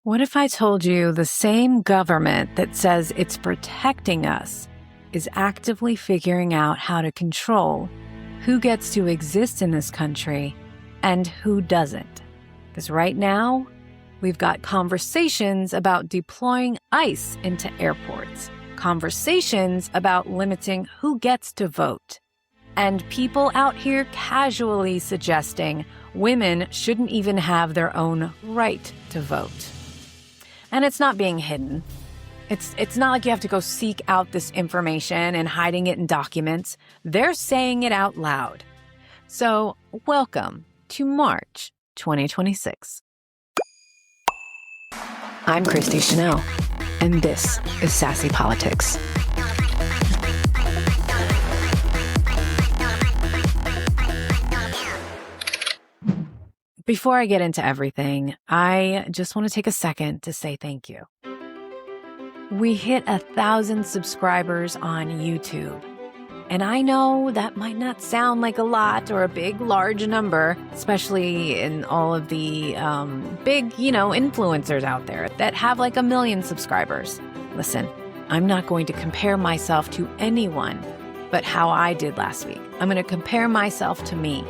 What if I told you the same government that says it's protecting us is actively figuring out how to control who gets to exist in this country and who doesn't? Because right now, we've got conversations about deploying ICE into airports, conversations about limiting who gets to vote, and people out here casually suggesting women shouldn't even have their own right to vote. And it's not being hidden. It's not like you have to go seek out this information and hiding it in documents. They're saying it out loud. So, welcome to March 2026. I'm Christy Chanelle, and this is Sassy Politics. Before I get into everything, I just want to take a second to say thank you. We hit 1,000 subscribers on YouTube. And I know that might not sound like a lot or a big, large number, especially in all of the big, influencers out there that have like 1 million subscribers. Listen, I'm not going to compare myself to anyone but how I did last week. I'm going to compare myself to me.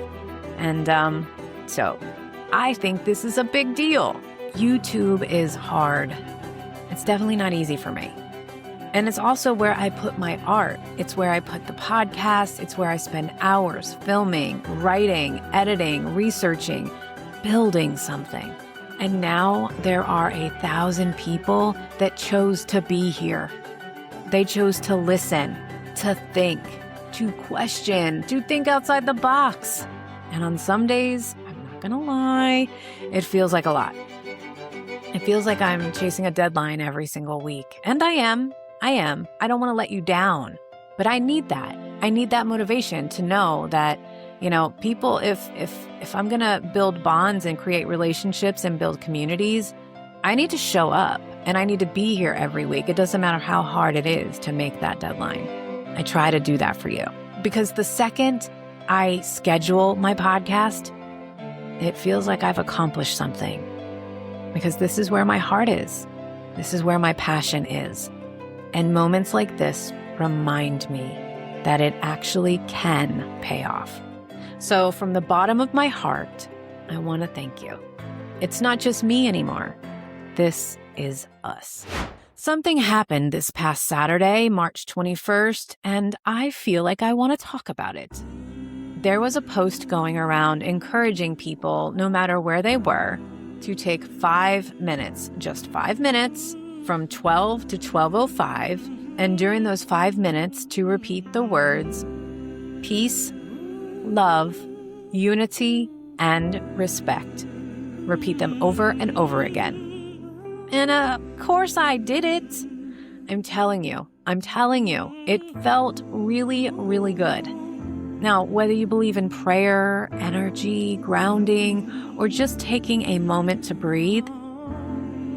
And so I think this is a big deal. YouTube is hard. It's definitely not easy for me. And it's also where I put my art. It's where I put the podcast. It's where I spend hours filming, writing, editing, researching, building something. And now there are 1,000 people that chose to be here. They chose to listen, to think, to question, to think outside the box. And on some days, I'm not gonna lie, it feels like a lot. It feels like I'm chasing a deadline every single week. And I am. I don't want to let you down. But I need that. I need that motivation to know that, people, if I'm going to build bonds and create relationships and build communities, I need to show up and I need to be here every week. It doesn't matter how hard it is to make that deadline. I try to do that for you. Because the second I schedule my podcast, it feels like I've accomplished something. Because this is where my heart is. This is where my passion is. And moments like this remind me that it actually can pay off. So from the bottom of my heart, I want to thank you. It's not just me anymore. This is us. Something happened this past Saturday, March 21st, and I feel like I want to talk about it. There was a post going around encouraging people, no matter where they were, to take 5 minutes, just 5 minutes, from 12 to 12:05, and during those 5 minutes to repeat the words, peace, love, unity, and respect. Repeat them over and over again. And of course I did it. I'm telling you, it felt really, really good. Now, whether you believe in prayer, energy, grounding, or just taking a moment to breathe,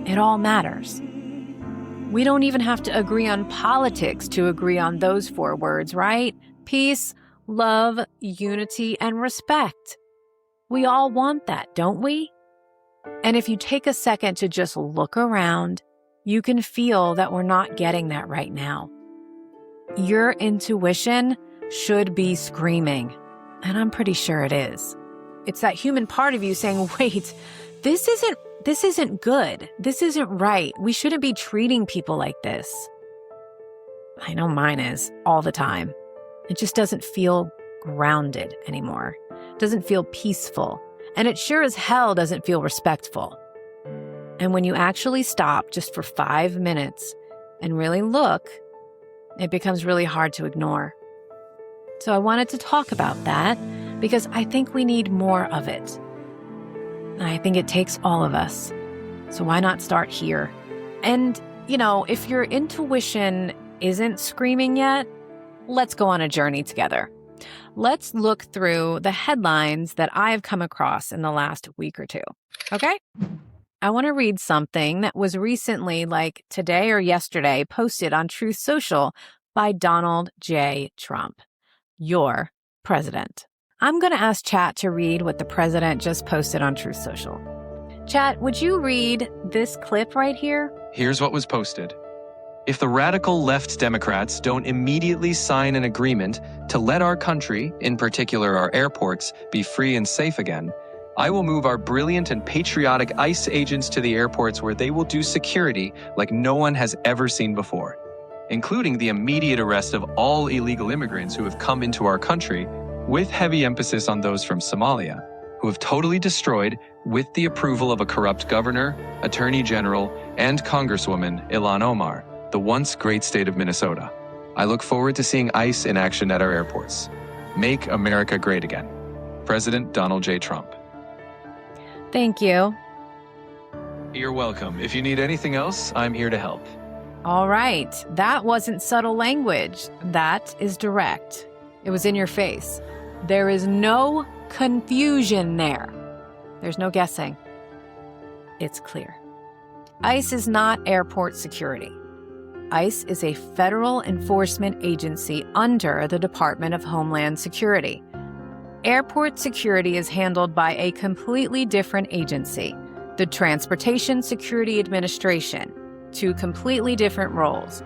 it all matters. We don't even have to agree on politics to agree on those 4 words, right? Peace, love, unity, and respect. We all want that, don't we? And if you take a second to just look around, you can feel that we're not getting that right now. Your intuition should be screaming, and I'm pretty sure it is. It's that human part of you saying, wait, this isn't good. This isn't right. We shouldn't be treating people like this. I know mine is all the time. It just doesn't feel grounded anymore. It doesn't feel peaceful. And it sure as hell doesn't feel respectful. And when you actually stop just for 5 minutes and really look, it becomes really hard to ignore. So I wanted to talk about that because I think we need more of it. I think it takes all of us. So why not start here? And, if your intuition isn't screaming yet, let's go on a journey together. Let's look through the headlines that I've come across in the last week or two. Okay? I want to read something that was recently, like today or yesterday, posted on Truth Social by Donald J. Trump. Your president. I'm going to ask chat to read what the president just posted on Truth Social. Chat, would you read this clip right here? Here's what was posted. If the radical left Democrats don't immediately sign an agreement to let our country, in particular our airports, be free and safe again, I will move our brilliant and patriotic ICE agents to the airports where they will do security like no one has ever seen before, including the immediate arrest of all illegal immigrants who have come into our country, with heavy emphasis on those from Somalia, who have totally destroyed, with the approval of a corrupt governor, attorney general, and Congresswoman Ilhan Omar, the once great state of Minnesota. I look forward to seeing ICE in action at our airports. Make America great again. President Donald J. Trump. Thank you. You're welcome. If you need anything else, I'm here to help. All right. That wasn't subtle language. That is direct. It was in your face. There is no confusion there. There's no guessing. It's clear. ICE is not airport security. ICE is a federal enforcement agency under the Department of Homeland Security. Airport security is handled by a completely different agency, the Transportation Security Administration, two completely different roles.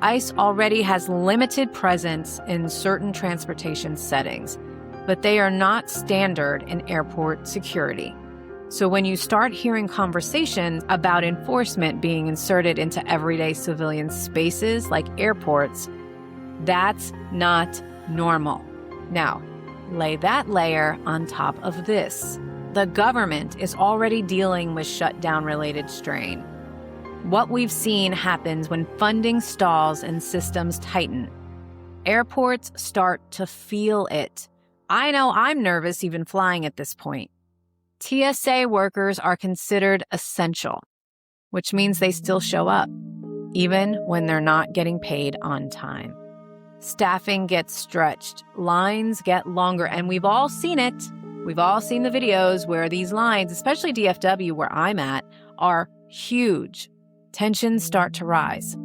ICE already has limited presence in certain transportation settings, but they are not standard in airport security. So when you start hearing conversations about enforcement being inserted into everyday civilian spaces like airports, that's not normal. Now, lay that layer on top of this. The government is already dealing with shutdown-related strain. What we've seen happens when funding stalls and systems tighten. Airports start to feel it. I know I'm nervous even flying at this point. TSA workers are considered essential, which means they still show up, even when they're not getting paid on time. Staffing gets stretched, lines get longer, and we've all seen it. We've all seen the videos where these lines, especially DFW where I'm at, are huge. Tensions start to rise.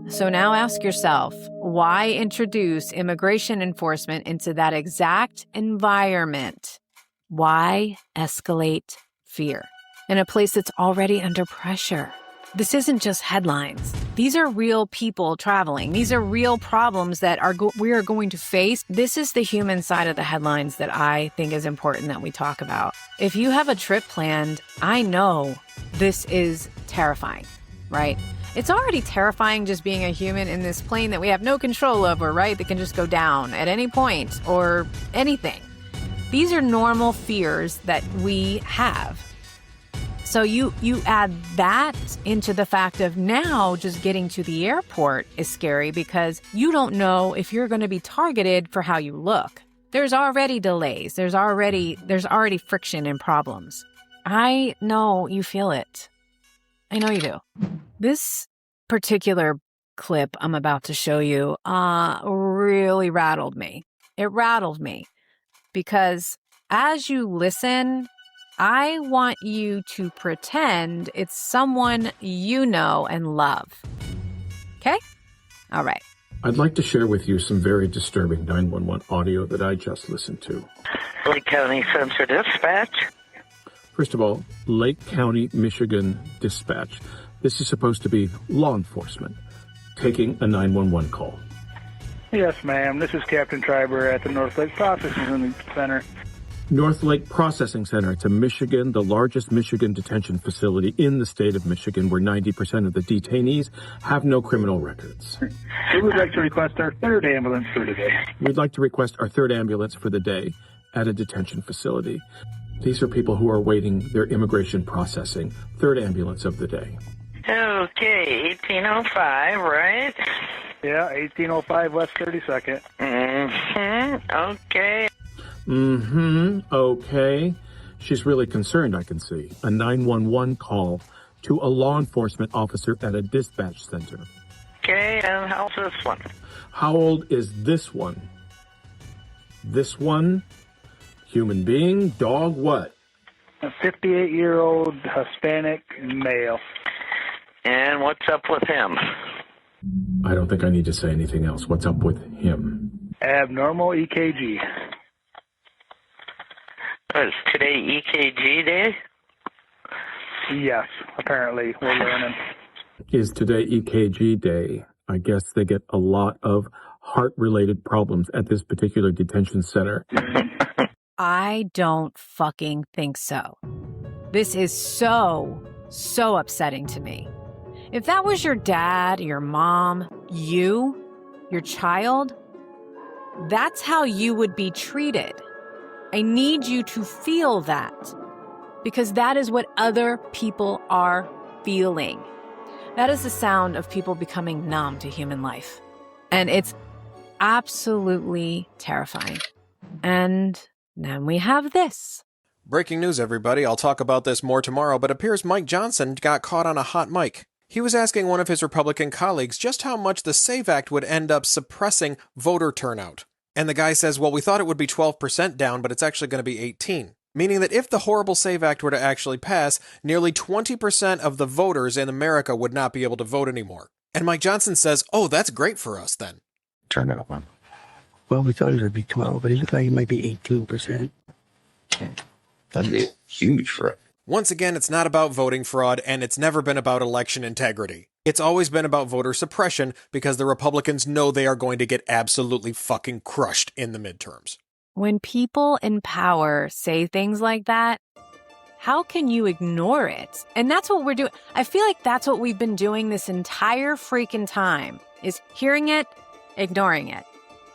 So now ask yourself, why introduce immigration enforcement into that exact environment? Why escalate fear in a place that's already under pressure? This isn't just headlines. These are real people traveling. These are real problems that we are going to face. This is the human side of the headlines that I think is important that we talk about. If you have a trip planned, I know this is terrifying, right? It's already terrifying just being a human in this plane that we have no control over, right? That can just go down at any point or anything. These are normal fears that we have. So you add that into the fact of now just getting to the airport is scary because you don't know if you're going to be targeted for how you look. There's already delays. There's already friction and problems. I know you feel it. I know you do. This particular clip I'm about to show you really rattled me. It rattled me because as you listen, I want you to pretend it's someone you know and love. Okay? All right. I'd like to share with you some very disturbing 911 audio that I just listened to. Lake County Sensor Dispatch. First of all, Lake County, Michigan Dispatch. This is supposed to be law enforcement taking a 911 call. Yes, ma'am. This is Captain Triber at the North Lake Processing Center. North Lake Processing Center. It's Michigan, the largest Michigan detention facility in the state of Michigan, where 90% of the detainees have no criminal records. We would like to request our third ambulance for today. We'd like to request our third ambulance for the day at a detention facility. These are people who are awaiting their immigration processing. Third ambulance of the day. Okay, 1805, right? Yeah, 1805 West 32nd. Okay. Okay. She's really concerned, I can see. A 911 call to a law enforcement officer at a dispatch center. Okay, and how's this one? How old is this one? This one? Human being? Dog? What? A 58-year-old Hispanic male. And what's up with him? I don't think I need to say anything else. What's up with him? Abnormal EKG. Is today EKG day? Yes, apparently we're learning. Is today EKG day? I guess they get a lot of heart-related problems at this particular detention center. I don't fucking think so. This is so upsetting to me. If that was your dad, your mom, you, your child, that's how you would be treated. I need you to feel that, because that is what other people are feeling. That is the sound of people becoming numb to human life. And it's absolutely terrifying. And then we have this. Breaking news, everybody. I'll talk about this more tomorrow, but it appears Mike Johnson got caught on a hot mic. He was asking one of his Republican colleagues just how much the SAVE Act would end up suppressing voter turnout. And the guy says, well, we thought it would be 12% down, but it's actually going to be 18%. Meaning that if the horrible SAVE Act were to actually pass, nearly 20% of the voters in America would not be able to vote anymore. And Mike Johnson says, oh, that's great for us then. Turnout one. Well, we thought it would be 12, but it looked like it might be 18%. That'd be huge for it. Once again, it's not about voting fraud, and it's never been about election integrity. It's always been about voter suppression because the Republicans know they are going to get absolutely fucking crushed in the midterms. When people in power say things like that, how can you ignore it? And that's what we're doing. I feel like that's what we've been doing this entire freaking time, is hearing it, ignoring it.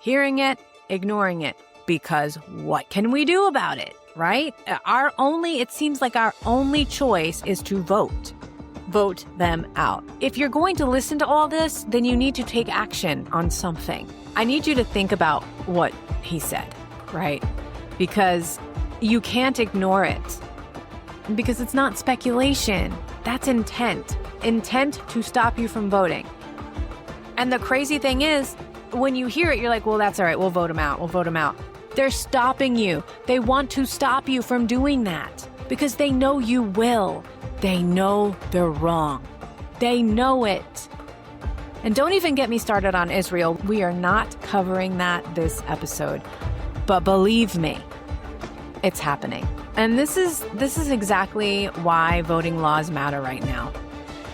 Hearing it, ignoring it. Because what can we do about it, right? It seems like our only choice is to vote. Vote them out. If you're going to listen to all this, then you need to take action on something. I need you to think about what he said. Right? Because you can't ignore it. Because it's not speculation. That's intent. Intent to stop you from voting. And the crazy thing is, when you hear it, you're like, well, that's all right. We'll vote them out. We'll vote them out. They're stopping you. They want to stop you from doing that. Because they know you will. They know they're wrong. They know it. And don't even get me started on Israel. We are not covering that this episode. But believe me, it's happening. And this is exactly why voting laws matter right now.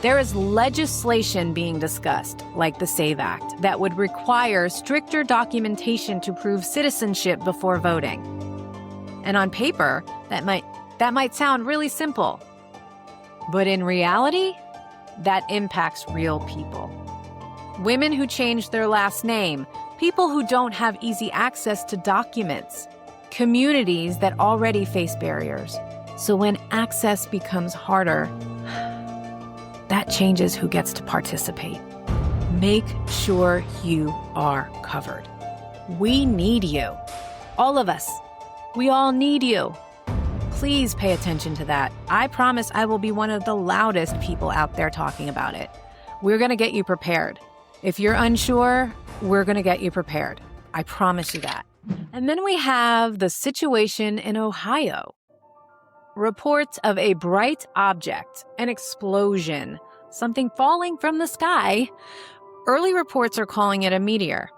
There is legislation being discussed, like the SAVE Act, that would require stricter documentation to prove citizenship before voting. And on paper, that might sound really simple. But in reality, that impacts real people. Women who change their last name, people who don't have easy access to documents, communities that already face barriers. So when access becomes harder, that changes who gets to participate. Make sure you are covered. We need you. All of us. We all need you. Please pay attention to that. I promise I will be one of the loudest people out there talking about it. We're going to get you prepared. If you're unsure, we're going to get you prepared. I promise you that. And then we have the situation in Ohio. Reports of a bright object, an explosion, something falling from the sky. Early reports are calling it a meteor.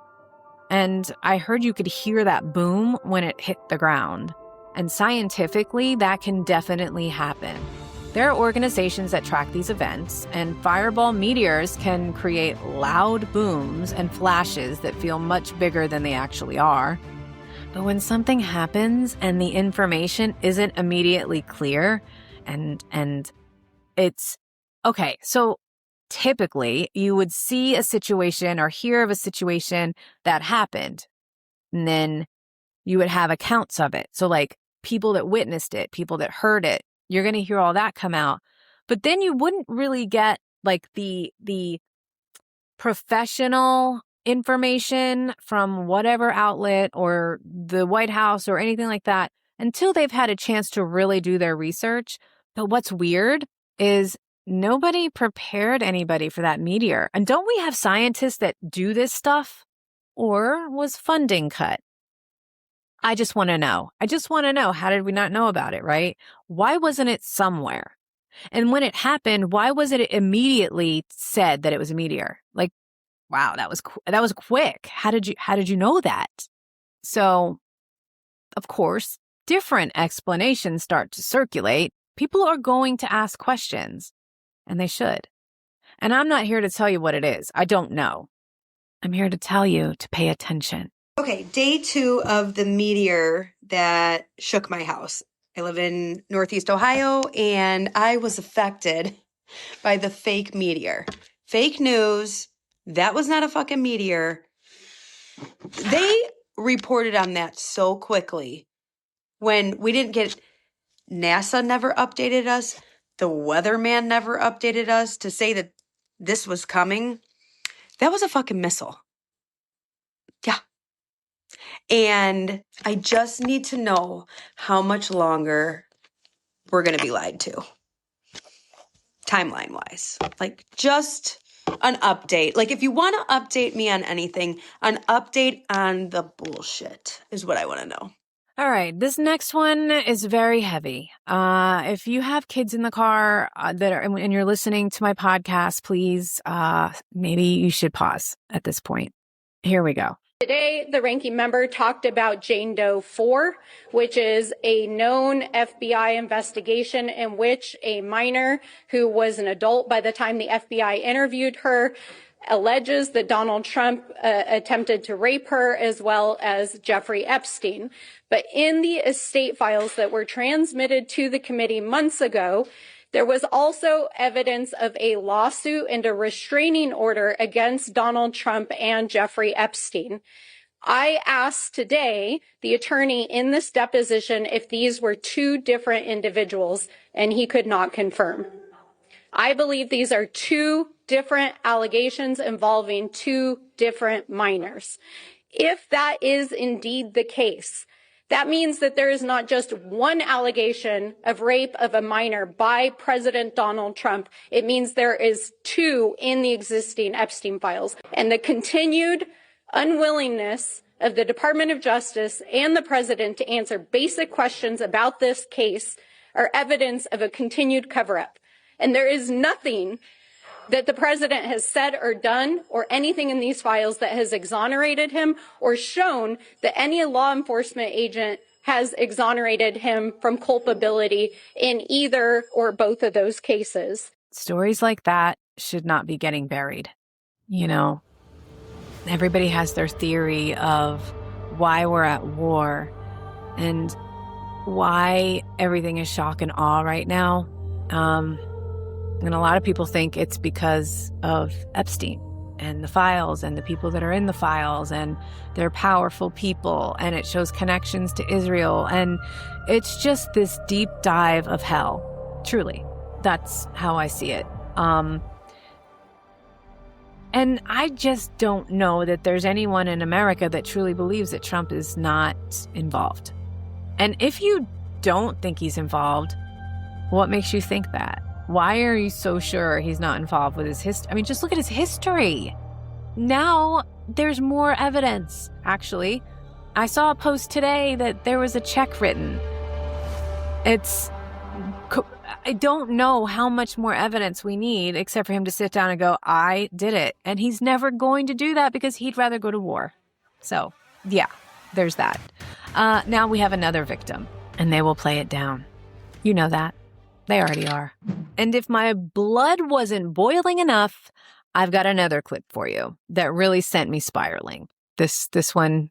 And I heard you could hear that boom when it hit the ground. And scientifically, that can definitely happen. There are organizations that track these events, and fireball meteors can create loud booms and flashes that feel much bigger than they actually are. But when something happens and the information isn't immediately clear, and it's okay, so typically you would see a situation or hear of a situation that happened, and then you would have accounts of it. So like people that witnessed it, people that heard it, you're going to hear all that come out. But then you wouldn't really get like the professional information from whatever outlet or the White House or anything like that until they've had a chance to really do their research. But what's weird is nobody prepared anybody for that meteor. And don't we have scientists that do this stuff? Or was funding cut? I just want to know. How did we not know about it, right? Why wasn't it somewhere? And when it happened, why wasn't it immediately said that it was a meteor? Like, wow, that was quick. How did you know that? So, of course, different explanations start to circulate. People are going to ask questions, and they should. And I'm not here to tell you what it is. I don't know. I'm here to tell you to pay attention. Okay, day 2 of the meteor that shook my house. I live in Northeast Ohio, and I was affected by the fake meteor. Fake news. That was not a fucking meteor. They reported on that so quickly when we didn't get... NASA never updated us. The weatherman never updated us to say that this was coming. That was a fucking missile. Yeah. And I just need to know how much longer we're going to be lied to. Timeline-wise. Like, just an update. Like, if you want to update me on anything, an update on the bullshit is what I want to know. All right, this next one is very heavy. If you have kids in the car and you're listening to my podcast, please, maybe you should pause at this point. Here we go. Today, the ranking member talked about Jane Doe 4, which is a known FBI investigation in which a minor who was an adult by the time the FBI interviewed her alleges that Donald Trump attempted to rape her, as well as Jeffrey Epstein. But in the estate files that were transmitted to the committee months ago, there was also evidence of a lawsuit and a restraining order against Donald Trump and Jeffrey Epstein. I asked today the attorney in this deposition if these were two different individuals, and he could not confirm. I believe these are two different allegations involving two different minors. If that is indeed the case, that means that there is not just one allegation of rape of a minor by President Donald Trump. It means there is two in the existing Epstein files. And the continued unwillingness of the Department of Justice and the president to answer basic questions about this case are evidence of a continued cover-up. And there is nothing that the president has said or done or anything in these files that has exonerated him or shown that any law enforcement agent has exonerated him from culpability in either or both of those cases. Stories like that should not be getting buried. You know, everybody has their theory of why we're at war and why everything is shock and awe right now. And a lot of people think it's because of Epstein and the files and the people that are in the files, and they're powerful people, and it shows connections to Israel. And it's just this deep dive of hell. Truly. That's how I see it. And I just don't know that there's anyone in America that truly believes that Trump is not involved. And if you don't think he's involved, what makes you think that? Why are you so sure he's not involved with his history? I mean, just look at his history. Now there's more evidence. Actually, I saw a post today that there was a check written. I don't know how much more evidence we need except for him to sit down and go, I did it. And he's never going to do that because he'd rather go to war. So, yeah, there's that. Now we have another victim, and they will play it down. You know that. They already are. And if my blood wasn't boiling enough, I've got another clip for you that really sent me spiraling. This one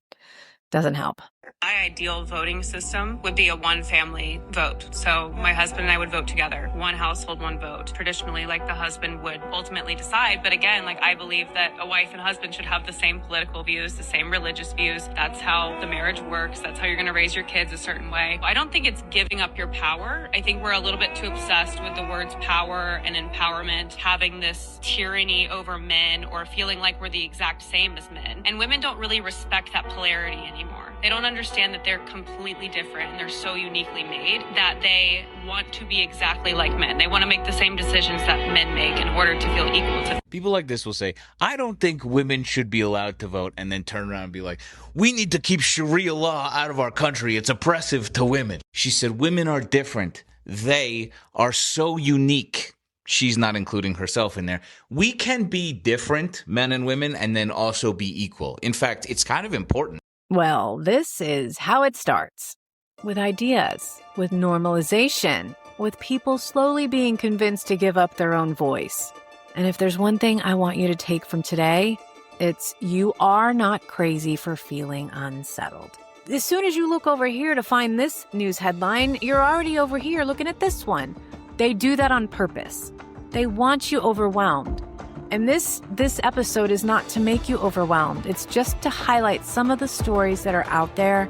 doesn't help. My ideal voting system would be a one-family vote. So my husband and I would vote together. One household, one vote. Traditionally, like, the husband would ultimately decide. But again, like, I believe that a wife and husband should have the same political views, the same religious views. That's how the marriage works. That's how you're going to raise your kids a certain way. I don't think it's giving up your power. I think we're a little bit too obsessed with the words power and empowerment, having this tyranny over men or feeling like we're the exact same as men. And women don't really respect that polarity anymore. They don't understand that they're completely different and they're so uniquely made that they want to be exactly like men. They want to make the same decisions that men make in order to feel equal to them. People like this will say, I don't think women should be allowed to vote, and then turn around and be like, we need to keep Sharia law out of our country. It's oppressive to women. She said, women are different. They are so unique. She's not including herself in there. We can be different, men and women, and then also be equal. In fact, it's kind of important. Well, this is how it starts. With ideas, with normalization, with people slowly being convinced to give up their own voice. And if there's one thing I want you to take from today, it's you are not crazy for feeling unsettled. As soon as you look over here to find this news headline, you're already over here looking at this one. They do that on purpose. They want you overwhelmed. And this episode is not to make you overwhelmed. It's just to highlight some of the stories that are out there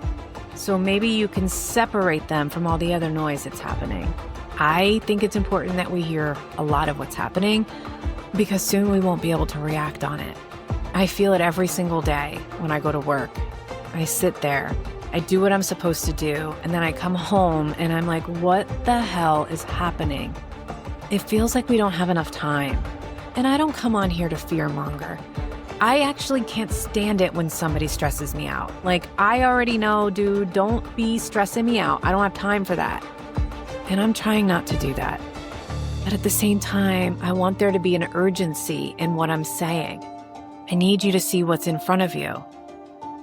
so maybe you can separate them from all the other noise that's happening. I think it's important that we hear a lot of what's happening because soon we won't be able to react on it. I feel it every single day when I go to work. I sit there, I do what I'm supposed to do, and then I come home and I'm like, what the hell is happening? It feels like we don't have enough time. And I don't come on here to fearmonger. I actually can't stand it when somebody stresses me out. Like, I already know, dude, don't be stressing me out. I don't have time for that. And I'm trying not to do that. But at the same time, I want there to be an urgency in what I'm saying. I need you to see what's in front of you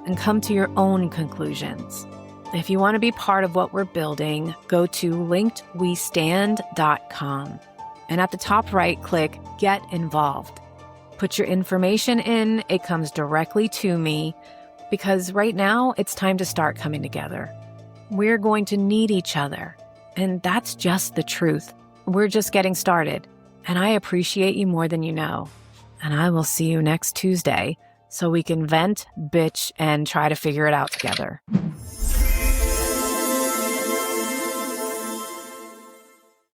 and come to your own conclusions. If you want to be part of what we're building, go to linkedwestand.com. And at the top right, click Get Involved. Put your information in. It comes directly to me because right now it's time to start coming together. We're going to need each other. And that's just the truth. We're just getting started. And I appreciate you more than you know. And I will see you next Tuesday so we can vent, bitch, and try to figure it out together.